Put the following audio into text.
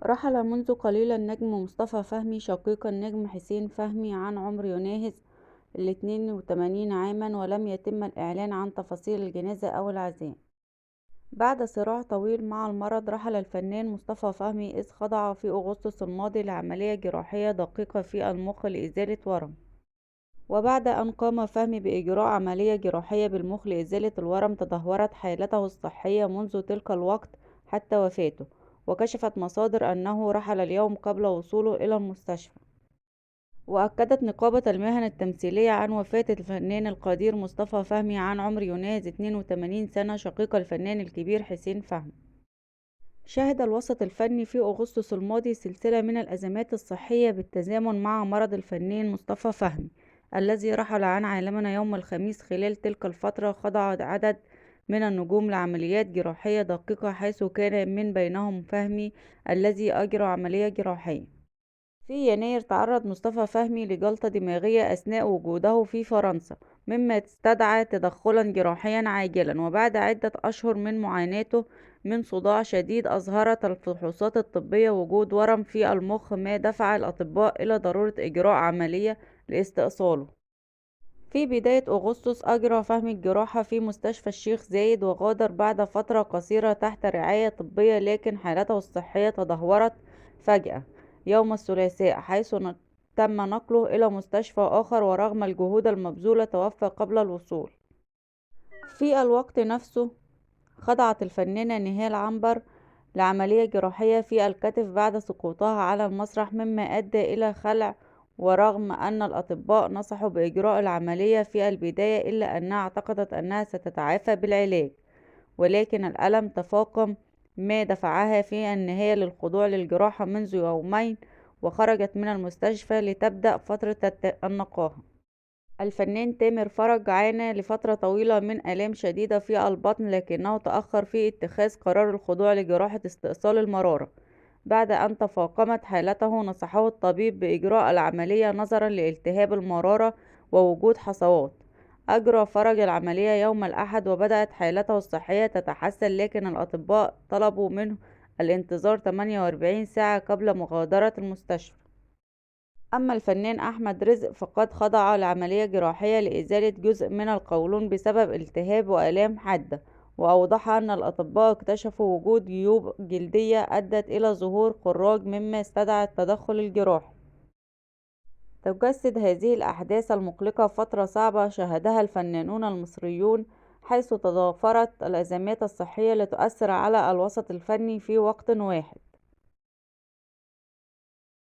رحل منذ قليل النجم مصطفى فهمي شقيق النجم حسين فهمي عن عمر يناهز 82 عاما، ولم يتم الإعلان عن تفاصيل الجنازة أو العزاء. بعد صراع طويل مع المرض، رحل الفنان مصطفى فهمي إذ خضع في أغسطس الماضي لعملية جراحية دقيقة في المخ لإزالة ورم. وبعد أن قام فهمي بإجراء عملية جراحية بالمخ لإزالة الورم، تدهورت حالته الصحية منذ تلك الوقت حتى وفاته. وكشفت مصادر أنه رحل اليوم قبل وصوله إلى المستشفى. وأكدت نقابة المهن التمثيلية عن وفاة الفنان القدير مصطفى فهمي عن عمر يناهز 82 سنة، شقيق الفنان الكبير حسين فهمي. شهد الوسط الفني في أغسطس الماضي سلسلة من الأزمات الصحية بالتزامن مع مرض الفنان مصطفى فهمي الذي رحل عن عالمنا يوم الخميس. خلال تلك الفترة خضع عدد من النجوم لعمليات جراحية دقيقة، حيث كان من بينهم فهمي الذي أجرى عملية جراحية. في يناير تعرض مصطفى فهمي لجلطة دماغية أثناء وجوده في فرنسا، مما استدعى تدخلا جراحيا عاجلا. وبعد عدة أشهر من معاناته من صداع شديد، أظهرت الفحوصات الطبية وجود ورم في المخ، ما دفع الأطباء إلى ضرورة إجراء عملية لاستئصاله. في بداية أغسطس أجرى فهمي الجراحة في مستشفى الشيخ زايد، وغادر بعد فترة قصيرة تحت رعاية طبية، لكن حالته الصحية تدهورت فجأة يوم الثلاثاء، حيث تم نقله إلى مستشفى آخر، ورغم الجهود المبذولة توفى قبل الوصول. في الوقت نفسه خضعت الفنانة نهال عنبر لعملية جراحية في الكتف بعد سقوطها على المسرح، مما أدى إلى خلع. ورغم أن الأطباء نصحوا بإجراء العملية في البداية، إلا أنها اعتقدت أنها ستتعافى بالعلاج، ولكن الألم تفاقم، ما دفعها في النهاية للخضوع للجراحة منذ يومين. وخرجت من المستشفى لتبدأ فترة النقاهة. الفنان تامر فرج عانى لفترة طويلة من آلام شديدة في البطن، لكنه تأخر في اتخاذ قرار الخضوع لجراحة استئصال المرارة. بعد أن تفاقمت حالته، نصحه الطبيب بإجراء العملية نظرا لالتهاب المرارة ووجود حصوات. أجرى فرج العملية يوم الأحد، وبدأت حالته الصحية تتحسن، لكن الأطباء طلبوا منه الانتظار 48 ساعة قبل مغادرة المستشفى. أما الفنان أحمد رزق فقد خضع لعملية جراحية لإزالة جزء من القولون بسبب التهاب وآلام حادة. وأوضح أن الأطباء اكتشفوا وجود جيوب جلدية أدت إلى ظهور خراج، مما استدعى التدخل الجراحي. تجسد هذه الأحداث المقلقة فترة صعبة شهدها الفنانون المصريون، حيث تضافرت الأزمات الصحية لتؤثر على الوسط الفني في وقت واحد.